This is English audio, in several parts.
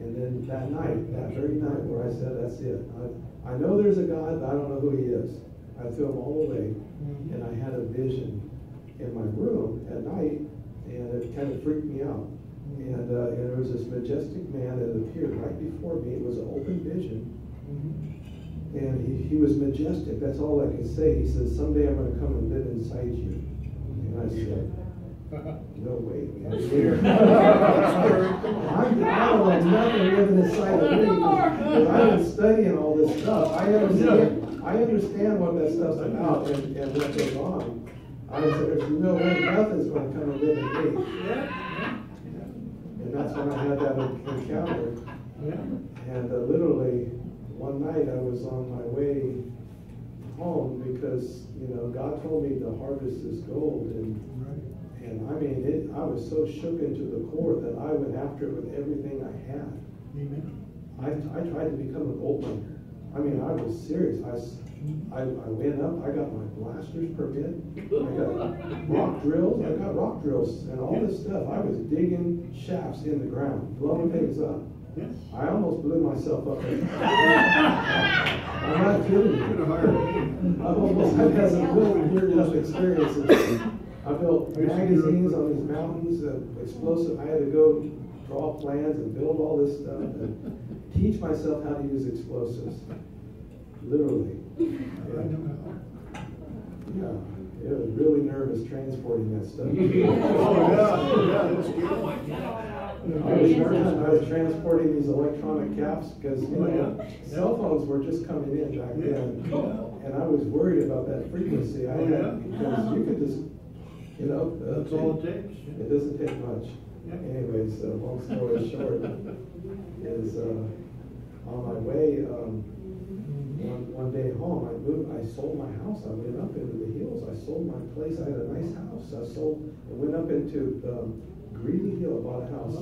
And then that night, that very night where I said, that's it. I know there's a God, but I don't know who he is. I threw him all away, and I had a vision in my room at night, and it kind of freaked me out. And there was this majestic man that appeared right before me. It was an open vision. And he was majestic. That's all I could say. He says, someday I'm going to come and live inside you. And I said, no way, man. I don't want nothing living inside of me. Because I've been studying all this stuff. I understand what that stuff's about and what goes on. I said, there's no way nothing's going to come and live in me. And that's when I had that encounter. And literally, one night I was on my way home because, God told me to harvest this gold. And I mean, I was so shook into the core that I went after it with everything I had. Amen. I tried to become a gold miner. I mean, I was serious. I went up. I got my blaster's permit. I got rock drills. I got rock drills and all this stuff. I was digging shafts in the ground, blowing things up. Yes. I almost blew myself up. I'm not kidding you. I've had some really weird enough experiences. I built magazines on these mountains, explosive. I had to go draw plans and build all this stuff and teach myself how to use explosives. Literally. Yeah. It was really nervous transporting that stuff. I was transporting these electronic caps because cell phones were just coming in back then, and I was worried about that frequency I had because you could just, that's all it takes. It doesn't take much. Anyways, long story short is on my way. One day home, I sold my house. I went up into the hills. I sold my place. I had a nice house. I went up into Greeley Hill, bought a house.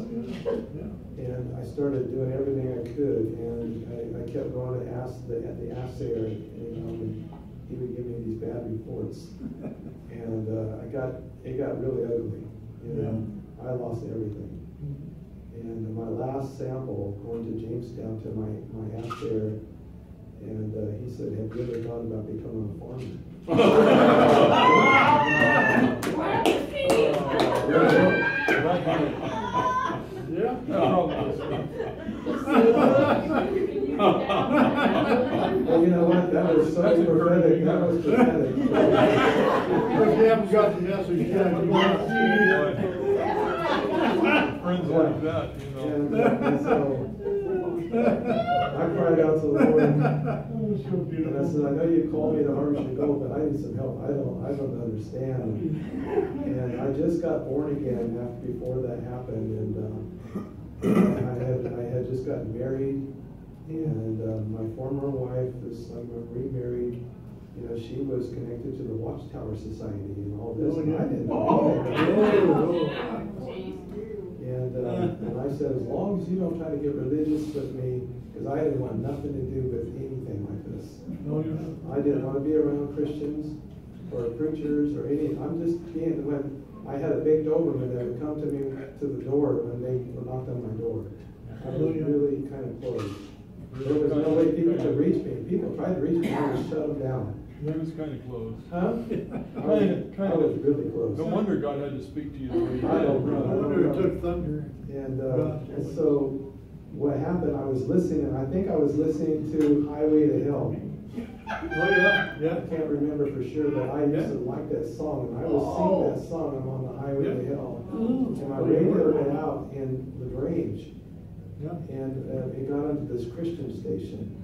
And I started doing everything I could. And I kept going to ask the assayer, and he would give me these bad reports. And it got really ugly. I lost everything. And my last sample, going to Jamestown to my assayer, and he said, have you ever thought about becoming a farmer? Well, you know what? That was so prophetic. That was prophetic. If you haven't got the message yet, friends like that, And so I cried out to the Lord, and I said, I know you called me to harvest your gold, but I need some help. I don't understand. And I just got born again before that happened, and I had just gotten married, and my former wife, I'm remarried. She was connected to the Watchtower Society and all this, and I didn't know. And I said, as long as you don't try to get religious with me, because I didn't want nothing to do with anything like this. I didn't want to be around Christians or preachers or any. I'm just being, when I had a big Doberman that would come to me to the door when they knocked on my door. I was really kind of close. There was no way people could reach me. People tried to reach me, I would shut them down. That was kind of close. Huh? I was really close. No wonder God had to speak to you the way he did. I don't know. I wonder it took thunder. And so what happened, I was listening, and I think I was listening to Highway to Hell. I can't remember for sure, but I used to like that song, and I would sing that song, I'm on the Highway to Hell. And my radio went out in LaGrange, and it got onto this Christian station.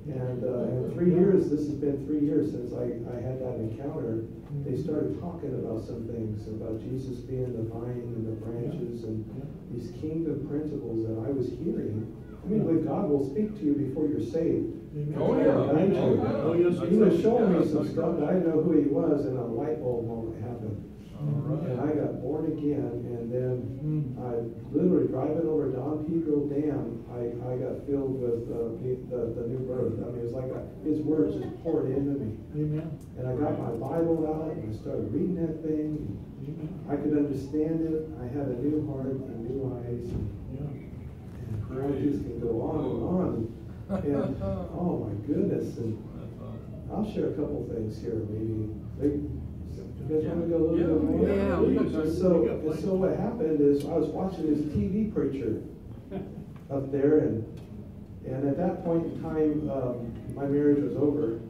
And in 3 years, this has been 3 years since I had that encounter, they started talking about some things, about Jesus being the vine and the branches and these kingdom principles that I was hearing. I mean, when God will speak to you before you're saved. Oh, yeah. He was showing me some stuff that I didn't know who he was, and a light bulb moment happened. And I got born again, and then I literally driving over Don Pedro Dam, I got filled with the new birth. I mean, it was like his words just poured into me. And I got my Bible out, and I started reading that thing. I could understand it. I had a new heart and new eyes. And I just can go on and on. And, oh my goodness. And That's awesome. I'll share a couple things here, maybe. You guys want to go a little bit more? Yeah. So what happened is I was watching this TV preacher up there, and at that point in time, my marriage was over,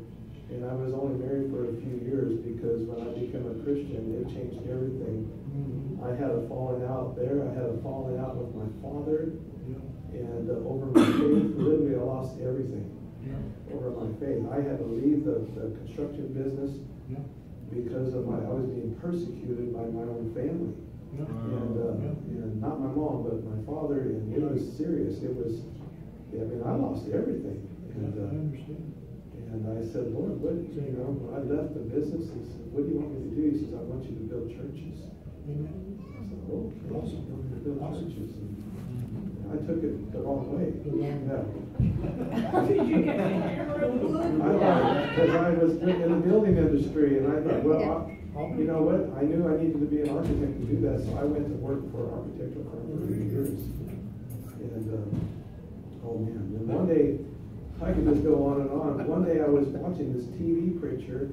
and I was only married for a few years because when I became a Christian, it changed everything. I had a falling out there. I had a falling out with my father, and over my faith, literally I lost everything over my faith. I had to leave the construction business because of I was being persecuted by my own family. And not my mom, but my father, and it was serious. It was, I mean, I lost everything. And I said, Lord, what, when I left the business, he said, what do you want me to do? He says, I want you to build churches. I said, okay, awesome. You want me to build churches? And I took it the wrong way. Because I was in the building industry, and I thought, well, you know what? I knew I needed to be an architect to do that, so I went to work for an architectural firm for 3 years. And, oh man, and one day, I could just go on and on. One day I was watching this TV preacher,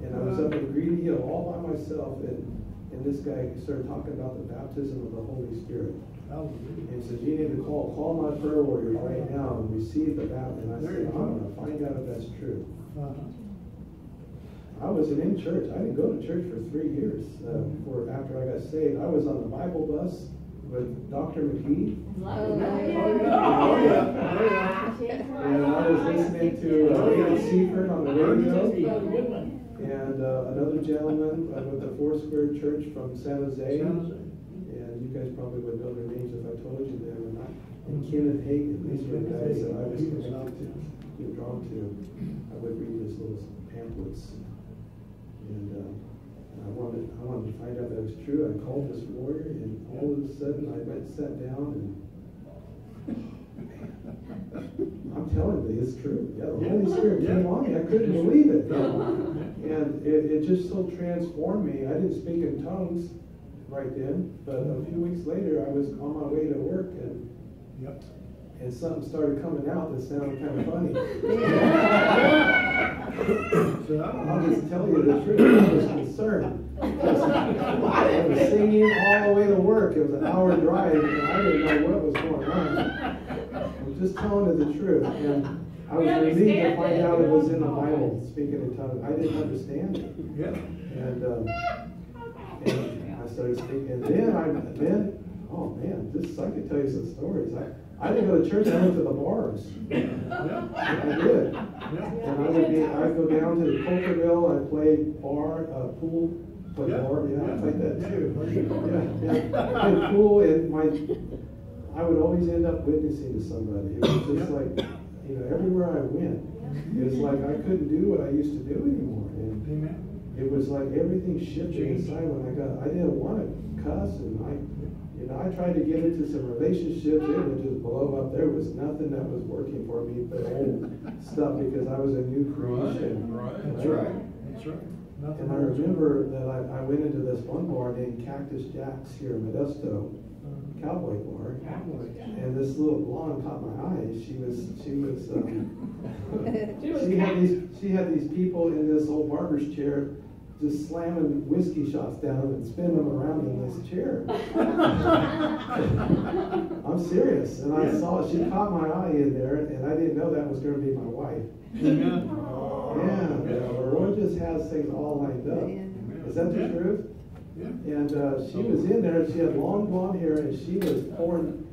and I was up in Greedy Hill all by myself, and this guy started talking about the baptism of the Holy Spirit. And he says, you need to call my prayer warriors right now and receive the baptism. And I said, I'm going to find out if that's true. I wasn't in church. I didn't go to church for 3 years after I got saved. I was on the Bible bus with Dr. McGee. And I was listening to David Seifert on the radio. And another gentleman with the Foursquare Church from San Jose. And you guys probably would know their names if I told you them or not. And Kenneth Hagin. These were the guys that I was connected to, drawn to. I would read his little pamphlets. And I wanted to find out that it was true. I called this warrior, and all of a sudden I went and sat down, and I'm telling you, it's true. Yeah, the Holy Spirit came on me. I couldn't believe it. And it just so transformed me. I didn't speak in tongues right then, but a few weeks later I was on my way to work, and something started coming out that sounded kind of funny. I'll just tell you the truth. I was concerned. I was singing all the way to work. It was an hour drive, and I didn't know what was going on. I'm just telling you the truth. And I was relieved to find out it was in the Bible, speaking in tongues. I didn't understand it. And I started speaking. And then, oh man, I could tell you some stories. I didn't go to church. I went to the bars. I did. And I'd go down to Cokerville. I played pool. Played bar. I played that too. Played pool, and I would always end up witnessing to somebody. It was just like, everywhere I went, it was like I couldn't do what I used to do anymore. And it was like everything shifted inside when I didn't want to cuss, and I tried to get into some relationships. It would just blow up. There was nothing that was working for me but old stuff because I was a new creation. That's right. And I remember that I went into this one bar named Cactus Jack's here in Modesto, cowboy bar, and this little blonde caught my eye. She had these people in this old barber's chair just slamming whiskey shots down and spinning them around in this chair. I'm serious. And I saw she caught my eye in there, and I didn't know that was going to be my wife. The Lord just has things all lined up. Is that the truth? And she was in there, and she had long blonde hair, and she was pouring.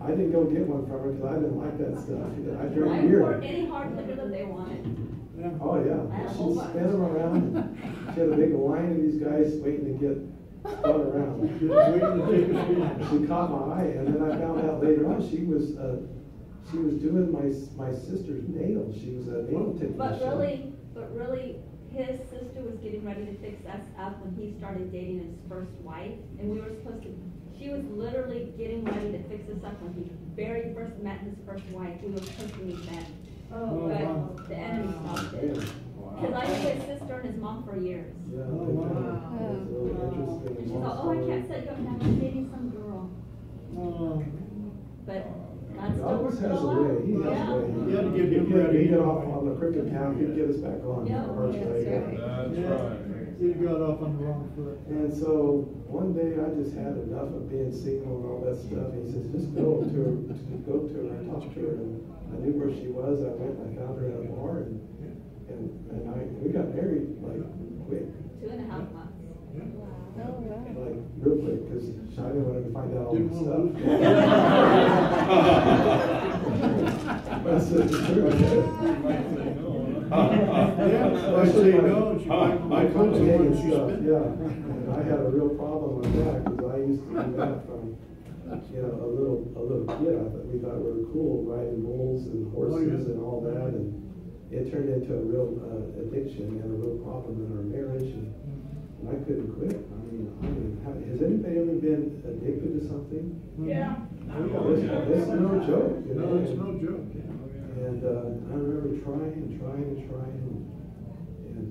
I didn't go get one from her because I didn't like that stuff. I drank beer. Poured any hard liquor that they wanted. Oh yeah, she'd spin them around. She had a big line of these guys waiting to get spun around. She caught my eye, and then I found out later on she was doing my sister's nails. She was a nail technician. But really, his sister was getting ready to fix us up when he started dating his first wife, and we were supposed to. She was literally getting ready to fix us up when he very first met his first wife. We were supposed to meet then. But the enemy stopped it. Because I knew his sister and his mom for years. Yeah, that's really interesting. And she thought, I can't set you up now. I'm dating some girl. But God still God works has it a all way, out. he has a Yeah. way. You had to give him He'd credit. get off on the crooked path, he'd get us back on. Yeah. our right That's way. right. That's Yeah. right. You got off on the wrong foot. And so one day I just had enough of being single and all that stuff. He says, just go to her and talk to her. And I knew where she was. I went and I found her at a bar and we got married like quick, 2.5 months. Oh, wow. like real quick, because Shiny wanted to find out all Didn't the want stuff. to That's the truth. You might say no, huh? Yeah, I say no, she might call someone she Stuff, spent. yeah, and I had a real problem with that, because I used to do that from, a little kid. We thought we were cool, riding bulls and horses and all that, and it turned into a real addiction and a real problem in our marriage, and I couldn't quit. I mean, has anybody ever been addicted to something? Yeah. It's no joke, you know. No, it's no joke. And I remember trying, and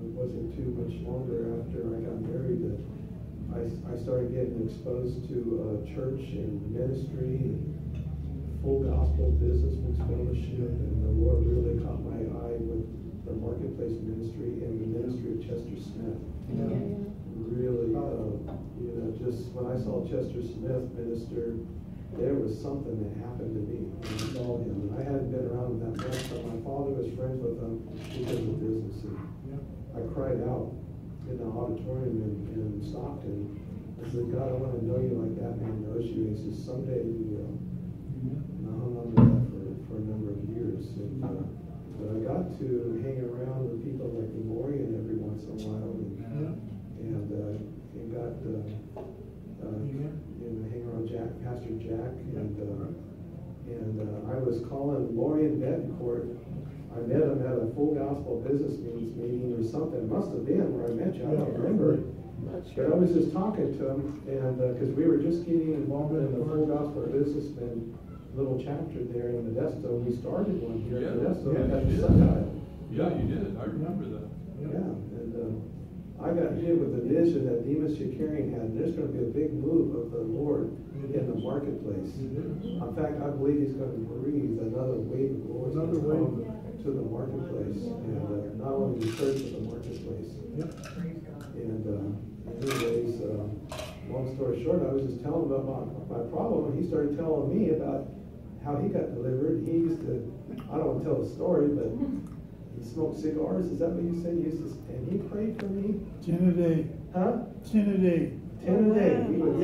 it wasn't too much longer after I got married that I started getting exposed to church and ministry and full gospel businessmen's fellowship, and the Lord really caught my eye with the marketplace ministry and the ministry of Chester Smith. Really, just when I saw Chester Smith minister, there was something that happened to me when I saw him. And I hadn't been around him that much, but my father was friends with him because of business. And I cried out in the auditorium in Stockton. I said, God, I want to know you like that man knows you. He says, someday you will. And I hung on to that for a number of years. And, but I got to hang around with people like Memorian every once in a while, and got hang around Pastor Jack, and I was calling Lorian Betancourt. I met him at a full gospel business meeting or something. It must have been where I met you. I don't remember. But I was just talking to him, and because we were just getting involved in the full gospel businessman little chapter there in Modesto. We started one here in Modesto at the Sundial. Yeah, you did. I remember that. Yeah, and I got hit with the vision that Demas Shakarian had. There's going to be a big move of the Lord in the marketplace. In fact, I believe He's going to breathe another wave of glory to the marketplace, and not only the church but the marketplace. And anyways, long story short, I was just telling him about my problem, and he started telling me about how he got delivered. He used to, I don't want to tell the story, but he smoked cigars. Is that what you said? He used to, and he prayed for me. 10 a day. Huh? 10 a day. 10 a day. He was,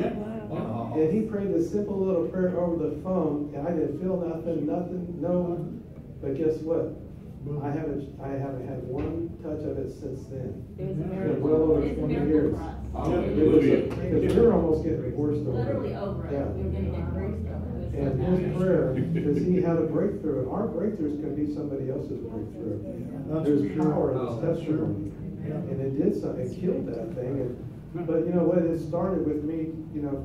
Wow. and he prayed a simple little prayer over the phone, and I didn't feel nothing, no. But guess what? I haven't had one touch of it since then. It was a It's miracle. well over It's a 20 miracle years. for us. Because we were almost getting divorced over it. Literally over it. Yeah. We were gonna get bruised over it. And his prayer, because he had a breakthrough, and our breakthroughs can be somebody else's breakthrough. There's power in his testimony, and it did something. It killed that thing. But you know what? It started with me,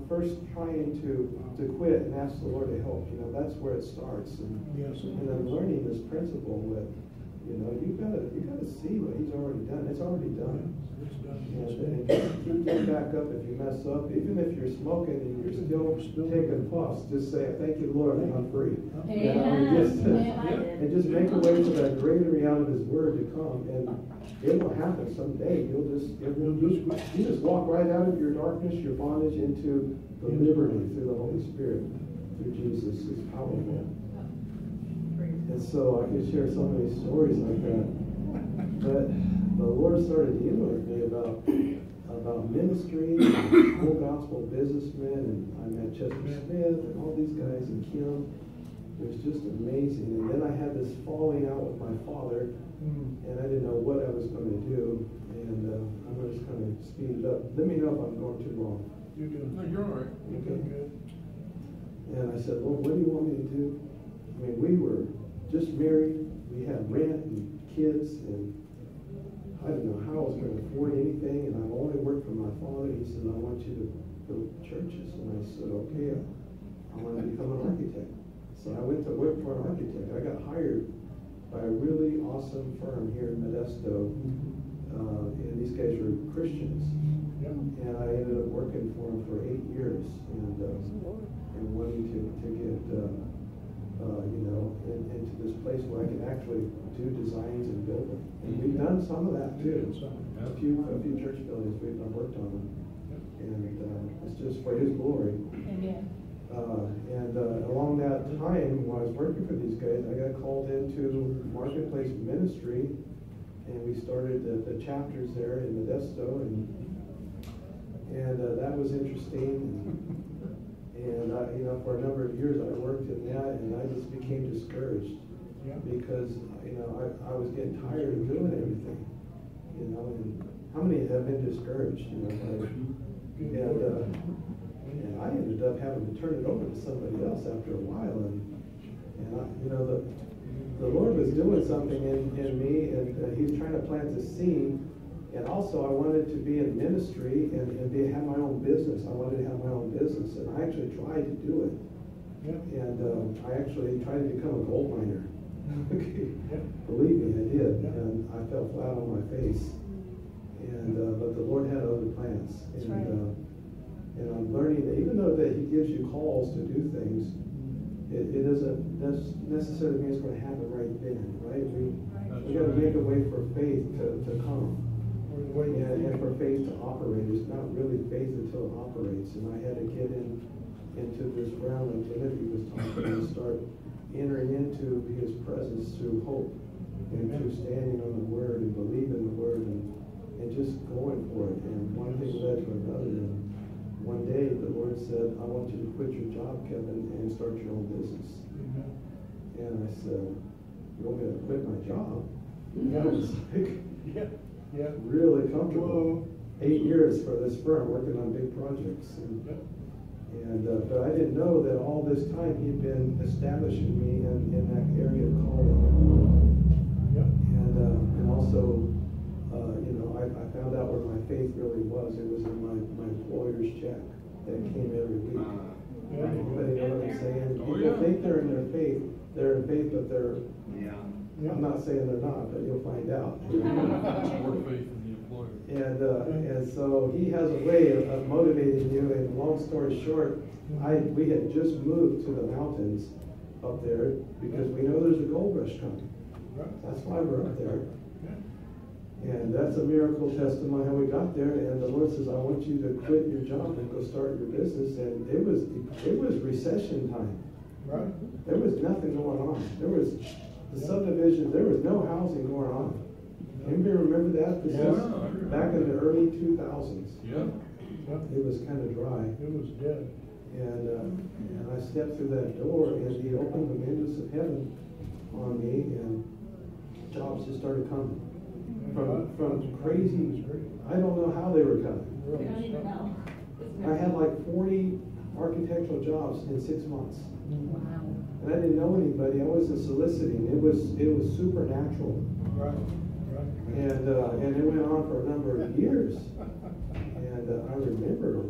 first trying to quit and ask the Lord to help. That's where it starts, and then learning this principle that you gotta see what He's already done. It's already done. And keep getting back up if you mess up. Even if you're smoking and you're still taking puffs, just say, "Thank you, Lord, I'm free." And just make a way for that greater reality of His Word to come, and it will happen someday. You just walk right out of your darkness, your bondage, into the liberty through the Holy Spirit, through Jesus. It's powerful. And so I could share so many stories like that. But the Lord started dealing with me about ministry, and full gospel businessmen, and I met Chester Smith and all these guys, and Kim. It was just amazing. And then I had this falling out with my father, and I didn't know what I was going to do. And I'm just going to speed it up. Let me know if I'm going too long. You're good. No, you're all right. You're good. And I said, Lord, what do you want me to do? I mean, we were just married. We had rent and kids, and I didn't know how I was going to afford anything, and I've only worked for my father. He said, I want you to build churches. And I said, okay, I want to become an architect. So I went to work for an architect. I got hired by a really awesome firm here in Modesto, and these guys were Christians. And I ended up working for them for 8 years, and wanting to get this place where I can actually do designs and build them. And we've done some of that too. A few church buildings we've worked on them. And it's just for His glory. Amen. And along that time, when I was working for these guys, I got called into Marketplace Ministry, and we started the chapters there in Modesto, and that was interesting. And you know, for a number of years, I worked in that, and I just became discouraged because you know I was getting tired of doing everything. You know, and how many have been discouraged? You know, and I ended up having to turn it over to somebody else after a while, and I, you know, the Lord was doing something in me, and He was trying to plant the seed, and also I wanted to be in ministry and have my own business. I wanted to have my own business, and I actually tried to do it, and I actually tried to become a gold miner. Believe me, I did, and I fell flat on my face, and but the Lord had other plans. And I'm learning that even though that He gives you calls to do things, it doesn't necessarily mean it's going to happen right then, right? We got to make a way for faith to come, and for faith to operate. It's not really faith until it operates. And I had to get into this realm that Genevieve was talking about, start entering into His presence through hope, and through standing on the Word and believing the Word, and just going for it. And one thing led to another. And one day the Lord said, I want you to quit your job, Kevin, and start your own business. And I said, you want me to quit my job? I was like, really comfortable. 8 years for this firm, working on big projects. But I didn't know that all this time He'd been establishing me in that area of calling. And also, you know, I found out where my faith really was. It was in my employer's check that came every week. Anybody know what I'm saying? People think they're in faith, but they're. I'm not saying they're not, but you'll find out. More faith in the employer. And so He has a way of motivating you. And long story short, we had just moved to the mountains up there because we know there's a gold rush coming. That's why we're up there. And that's a miracle testimony how we got there. And the Lord says, I want you to quit your job and go start your business. And it was recession time. There was nothing going on. There was the subdivision. There was no housing going on. Anybody remember that? This was back in the early 2000s. It was kind of dry. It was dead. And I stepped through that door, and He opened the windows of heaven on me, and jobs just started coming. From crazy, I don't know how they were coming. We don't even know. I had like 40 architectural jobs in 6 months. Wow. And I didn't know anybody. I wasn't soliciting. It was supernatural. And it went on for a number of years. And I remember,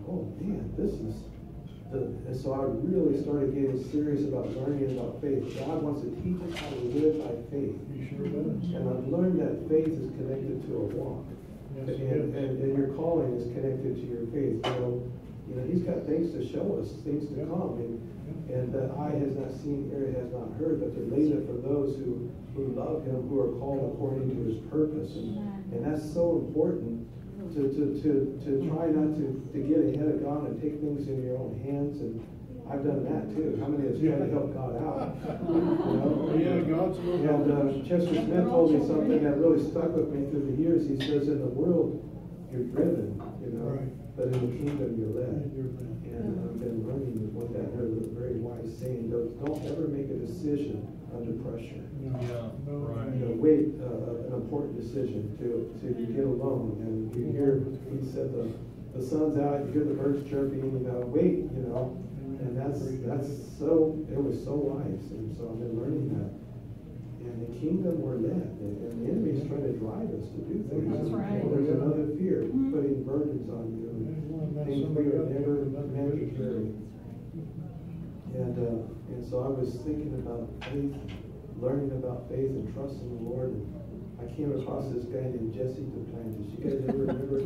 oh man, this is and so I really started getting serious about learning about faith. God wants to teach us how to live by faith. He sure does. And I've learned that faith is connected to a walk. And your calling is connected to your faith. You know, He's got things to show us, things to come. And that eye has not seen, ear has not heard, but they're laid up for those who love Him, who are called according to His purpose. And that's so important. To try not to get ahead of God and take things in your own hands, and I've done that too. How many have tried to help God out? God's and Chester Smith told me something that really stuck with me through the years. He says, in the world, you're driven, but in the kingdom, you're led. And I've been learning what that is, a very wise saying. Don't ever make a decision under pressure. Wait, an important decision to you get alone, and you hear, he said the sun's out, you hear the birds chirping, wait, and that's so, it was so wise, and so I've been learning that. And the kingdom we're led, and the enemy is trying to drive us to do things. That's right. There's another fear, putting burdens on you, and things we are never meant to carry. And so I was thinking about faith, learning about faith and trusting the Lord. And I came across this guy named Jesse Duplantis. You guys ever remember?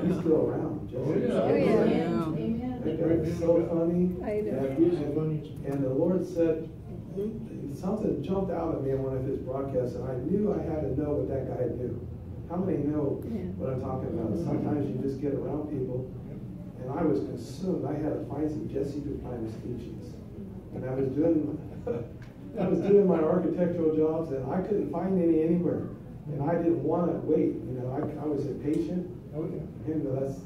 He's still around. Jesse. Amen. That guy was so funny. I know. And the Lord said, something jumped out at me in one of his broadcasts, and I knew I had to know what that guy knew. How many know what I'm talking about? Sometimes you just get around people, and I was consumed. I had to find some Jesse Duplantis teachings, and I was doing my architectural jobs, and I couldn't find any anywhere, and I didn't want to wait. You know, I was impatient. Oh, yeah. And that's.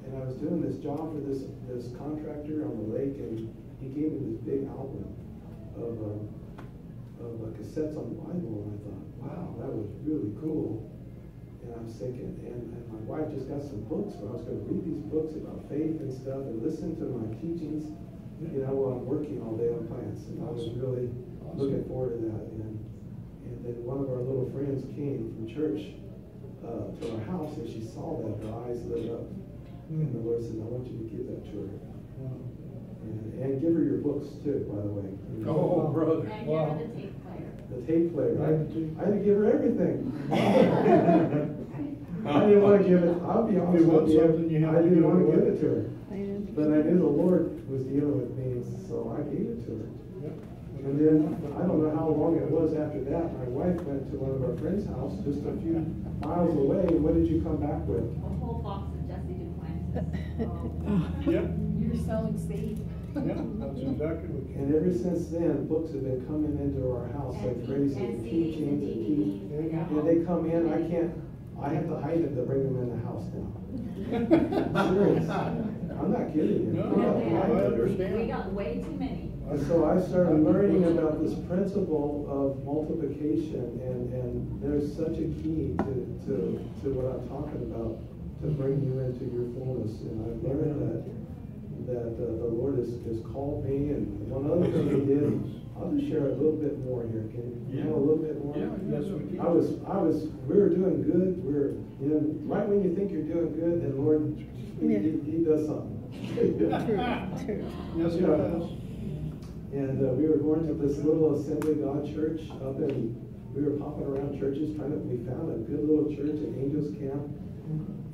And I was doing this job for this contractor on the lake, and he gave me this big album of cassettes on the Bible, and I thought, wow, that was really cool. And I was thinking, and my wife just got some books where I was going to read these books about faith and stuff and listen to my teachings, you know, while I'm working all day on plants. And I was really looking forward to that. And then one of our little friends came from church to our house, and she saw that, her eyes lit up. And the Lord said, I want you to give that to her. And give her your books too, by the way. Oh, brother. And give her the tape player. The tape player. I had to give her everything. I didn't want to give it, I'll be honest with you, I didn't want to give it to her. But I knew the Lord was dealing with me, so I gave it to her. And then, I don't know how long it was after that, my wife went to one of our friends' house just a few miles away. What did you come back with? A whole box of Jesse Duplantis. Yep. You're selling seed. Yeah, that's exactly what. And ever since then, books have been coming into our house like crazy, and teachings and teachings. And they come in, I have to hide them to bring them in the house now. I'm serious. I'm not kidding you. No, I understand. We got way too many. And so I started learning about this principle of multiplication, and there's such a key to what I'm talking about to bring you into your fullness. And I've learned that the Lord has called me, and one other thing He did. I'll just share a little bit more here. Can you know a little bit more? Yeah, yes, we can. We were doing good. Right when you think you're doing good, then Lord, He does something. True. Yes, He does. And we were going to this little Assembly of God church up in, we were popping around churches we found a good little church in Angels Camp.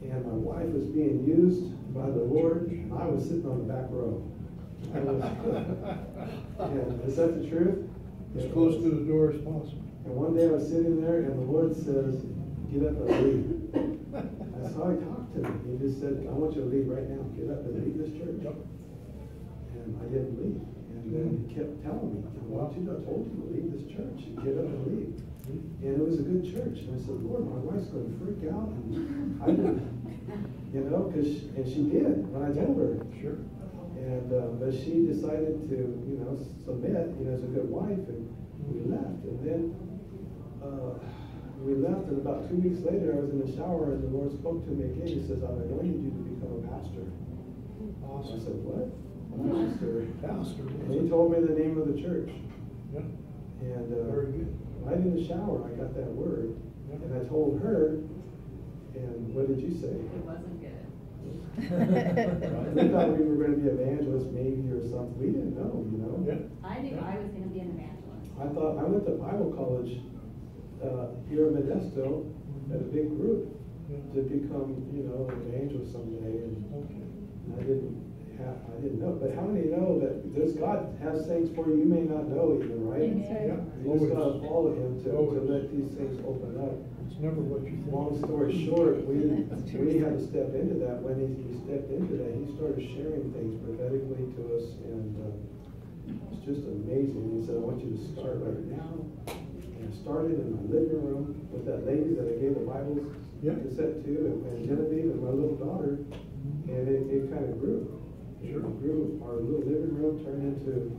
And my wife was being used by the Lord, and I was sitting on the back row. Yeah, is that the truth? As close to the door as possible. And one day I was sitting there, and the Lord says, get up and leave. That's how He talked to me. He just said, I want you to leave right now. Get up and leave this church. And I didn't leave. And then He kept telling me, I told you to leave this church. Get up and leave. And it was a good church. And I said, Lord, my wife's going to freak out. And I didn't, and she did when I told her. Sure. And but she decided to, submit, as a good wife, and we left. And then we left, and about 2 weeks later, I was in the shower, and the Lord spoke to me again. He says, I've anointed you to become a pastor. Awesome. I said, what? Pastor. And He told me the name of the church. Yeah. And very good. Right in the shower, I got that word, and I told her. And what did you say? It wasn't good. We thought we were going to be evangelists, maybe, or something. We didn't know, Yeah. I knew I was going to be an evangelist. I went to Bible college here in Modesto at a big group to become, an evangelist someday. And I didn't know. But how many know that God has things for you may not know even, right? Yeah. You just got to follow Him to let these things open up. It's never what you think. Long story short, we had to step into that. When he stepped into that, He started sharing things prophetically to us, and it's just amazing. He said, I want you to start right now. And I started in my living room with that lady that I gave the Bible cassette to, and Genevieve and my little daughter, and it kind of grew. Sure. It grew. Our little living room turned into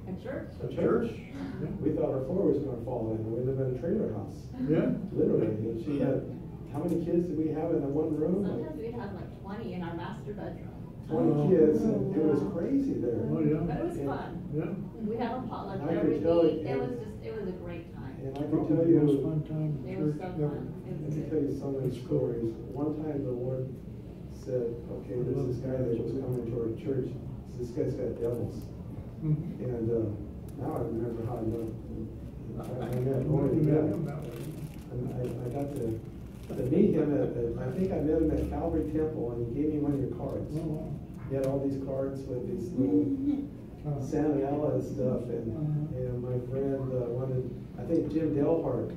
A church. a church. Yeah. We thought our floor was going to fall in. We live in a trailer house. Yeah. Literally. And she had, how many kids did we have in the one room? Sometimes we'd have like 20 in our master bedroom. 20 kids, and it was crazy there. Oh, yeah. But it was fun. Yeah. We have a potluck I every could tell week. you- It was a great time. And I can Probably tell the most you, fun time in It was church so ever. fun. It let was me tell you some of the stories. One time the Lord said, okay, there's this guy that was coming to our church. This guy's got devils. Mhm. And now I remember how I know. I met You met him him. that way. And I got to meet him I think I met him at Calvary Temple, and he gave me one of your cards. Oh, wow. He had all these cards with these little salmonella and stuff, and my friend I think Jim Delhart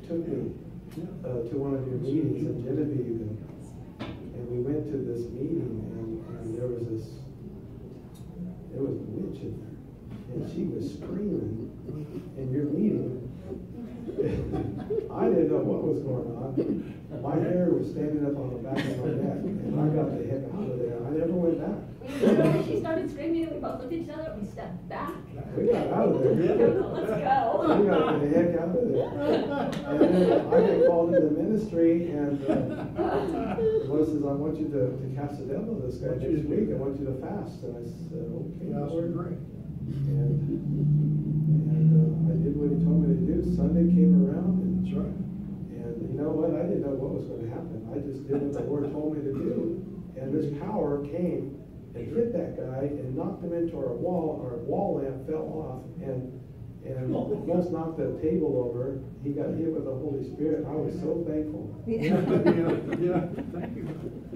took me to one of your meetings in Genevieve, and we went to this meeting, and there was a witch in there, and she was screaming in your meeting. I didn't know what was going on. My hair was standing up on the back of my neck, and I got the heck out of there. I never went back. When she started screaming, and we both looked at each other, we stepped back. We got out of there. Let's go. We got the heck out of there. And then I get called into the ministry, and the Lord says, I want you to cast the devil on this guy next week. I want you to fast. And I said, okay, Lord. And I did what he told me to do. Sunday came around, and That's right. And you know what? I didn't know what was going to happen. I just did what the Lord told me to do. And this power came and hit that guy and knocked him into our wall. Our wall lamp fell off and almost knocked the table over. He got hit with the Holy Spirit. I was so thankful. Yeah, thank you.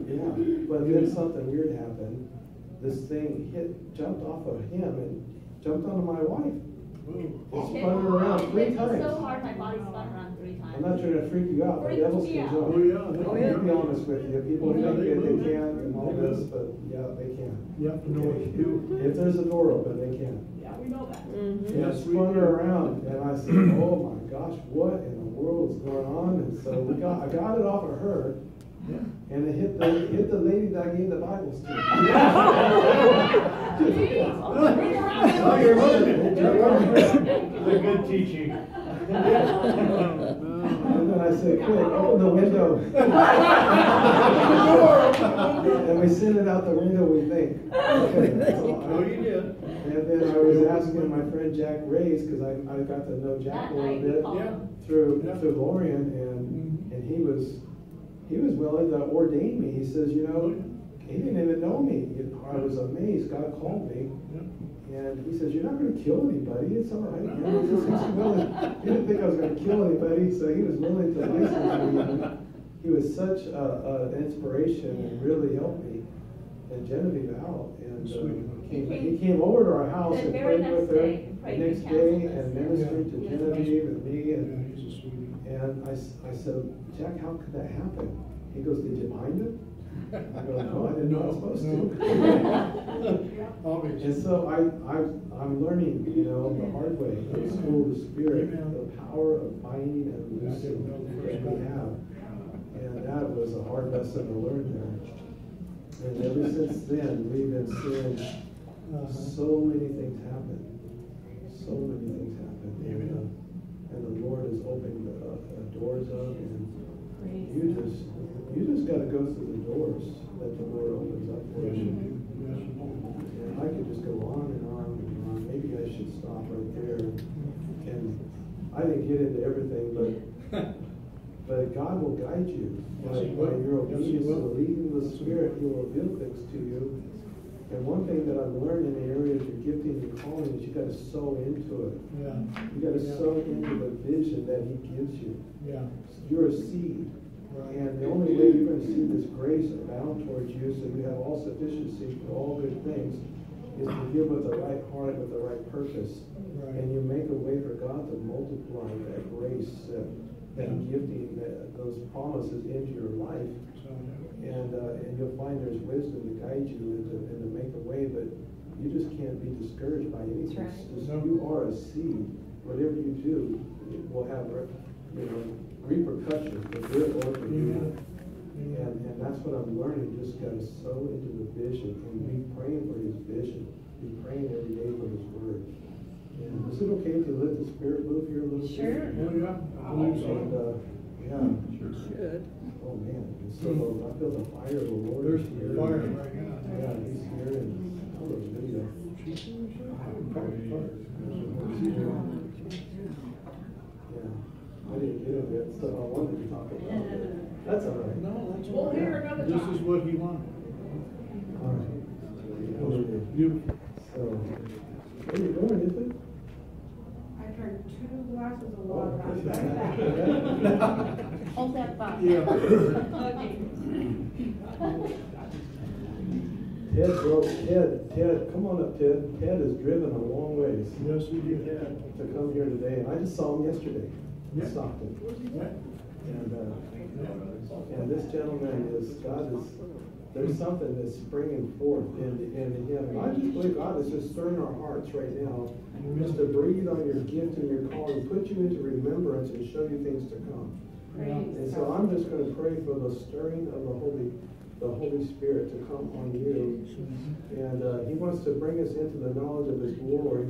Yeah. But then something weird happened. This thing jumped off of him and jumped onto my wife. It spun her around 3 times. So hard, my body spun around 3 times. I'm not trying to freak you out. The devil's Freaked me still out. joking. Oh, yeah. To be honest with you, people Yeah, think they that they will. can't and all this, but yeah, they can. You have to know what to do. If there's a door open, they can. Yeah, we know that. And it Yes, we spun do. her around, and I said, "Oh my gosh, what in the world is going on?" And so I got it off of her, Yeah. and it hit the lady that I gave the Bibles to. Oh, you're running. They're good teaching. And then I said, "Quick, open the window." And we sent it out the window, we think. Okay, that's all. Oh, you did. And then I was asking my friend Jack Rays, because I got to know Jack a little bit Yeah. through Yeah. Lorian, and he was willing to ordain me. He says, he didn't even know me. I was amazed. God called me. And he says, "You're not going to kill anybody. It's all right." He didn't think I was going to kill anybody, so he was willing to listen to me. He was such an inspiration and really helped me and Genevieve out. And he came over to our house The and very prayed with next her day, the prayed next and day counseled us. and ministered to Yeah. Genevieve and me. Yeah, he's a sweetie. And I said, "Jack, how could that happen?" He goes, "Did you mind him?" I go, "No, I didn't know I was supposed to." Obviously. And so I'm learning, the hard way, the school of the Spirit, the power of binding and loosing that we have. And that was a hard lesson to learn there. And ever since then, we've been seeing so many things happen. So many things happen. And the Lord is opening the doors up, and you just got to go through the doors that the Lord opens up for Yes, you you. do. Yes, you do. And I could just go on and on and on. Maybe I should stop right there. And I didn't get into everything, but God will guide you. Yes, He By will. your Yes, He obedience to will. the leading of the Spirit, He will reveal things to you. And one thing that I've learned in the area of your gifting and calling is you got to sow into it. Yeah. You got to sow into the vision that He gives you. Yeah. You're a seed. Right. And the only way you're going to see this grace abound towards you, so you have all sufficiency for all good things, is to give with the right heart, with the right purpose. Right. And you make a way for God to multiply that grace, that gifting, those promises into your life. So, And you'll find there's wisdom to guide you and to make a way, but you just can't be discouraged by anything. That's right. Just, you are a seed. Whatever you do, it will have repercussions for good or for evil. And that's what I'm learning. Just got to sow into the vision and be praying for His vision. Be praying every day for His word. And is it okay to let the Spirit move here a little bit? Sure. oh, yeah. I believe so. And yeah. Should. Oh man. And so I feel the fire of the Lord. There's is here. fire right now. Yeah, He's here, and hallelujah. Yeah, I didn't get into it, so I wanted to talk about it. That's all right. No, that's We'll hear another This time. is what He wanted. All right. Beautiful. So, where are you going, Ethan? I turned 2 glasses of water. Oh, I'm right back. Hold that thought. Yeah. Okay. Ted Ted, come on up, Ted. Ted has driven a long ways Yes, we do. to come here today, and I just saw him yesterday in Stockton. Yeah. And this gentleman there's something that's springing forth in him. And I just believe God is just stirring our hearts right now, just to breathe on your gift and your calling, put you into remembrance and show you things to come. And so I'm just going to pray for the stirring of the Holy Spirit to come on you. And He wants to bring us into the knowledge of His glory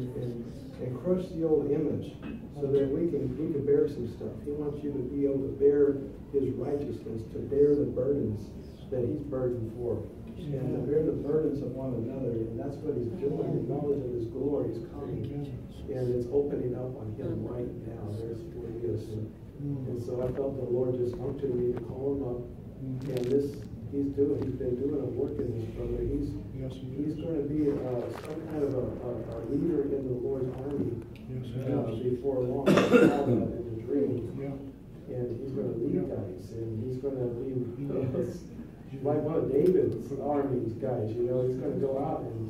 and crush the old image so that we can bear some stuff. He wants you to be able to bear His righteousness, to bear the burdens that He's burdened for, and to bear the burdens of one another. And that's what He's doing. The knowledge of His glory is coming, and it's opening up on Him right now. There's where He is. And so I felt the Lord just unctioned me to call Him up. And He's been doing a work in this brother. He's going to be some kind of a leader in the Lord's army before long. I saw that in the dream. And he's going to lead guys, and he's going to be like one of David's armies guys. He's going to go out and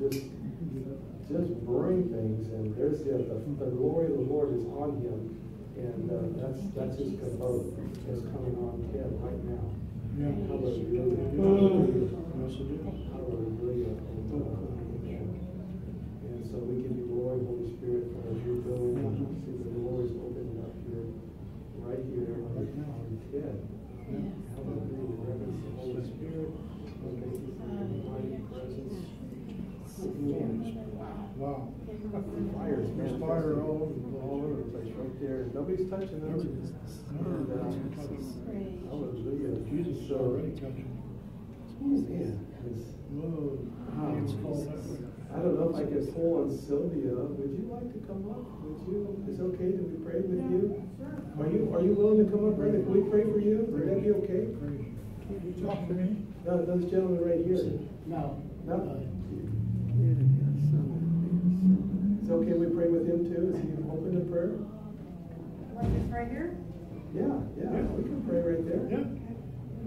just bring things, and there's the glory of the Lord is on him, and that's his kabod is coming on him right now. Hallelujah. Hallelujah. And so we give you glory, Holy Spirit, for what you're doing. See the Lord is opening up here, right here on Ted. Hallelujah. Reverence the Holy Spirit. Thank you for your mighty presence. Wow. Fires, man. There's fire all over the place, right there. Nobody's touching them. And, hallelujah. Jesus is already touching. Man, I don't know if I can pull on Sylvia. Would you like to come up? Is it okay that we pray with you? Are you willing to come up, Brenda? Can we pray for you? Would that be okay? You talk to me? No, this gentleman right here. No. No? It's okay we pray with him too? Is he open to prayer? Like this right here? Yeah, we can pray right there. Yeah.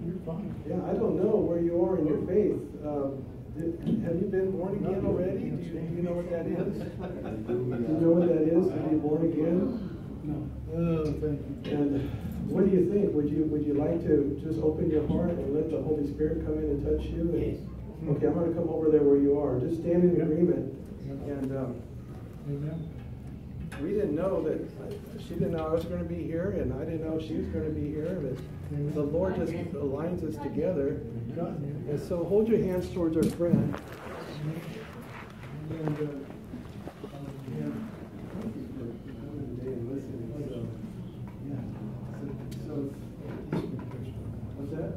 You're fine. Yeah, I don't know where you are in your faith. Have you been born again already? Do you know what that is? Do you know what that is to be born again? No. Oh, thank you. And what do you think? Would you like to just open your heart and let the Holy Spirit come in and touch you? Yes. Okay, I'm going to come over there where you are. Just stand in agreement. And Amen. we didn't know that, she didn't know I was going to be here, and I didn't know she was going to be here. But the Lord just aligns us together. And so hold your hands towards our friend. And, what's that?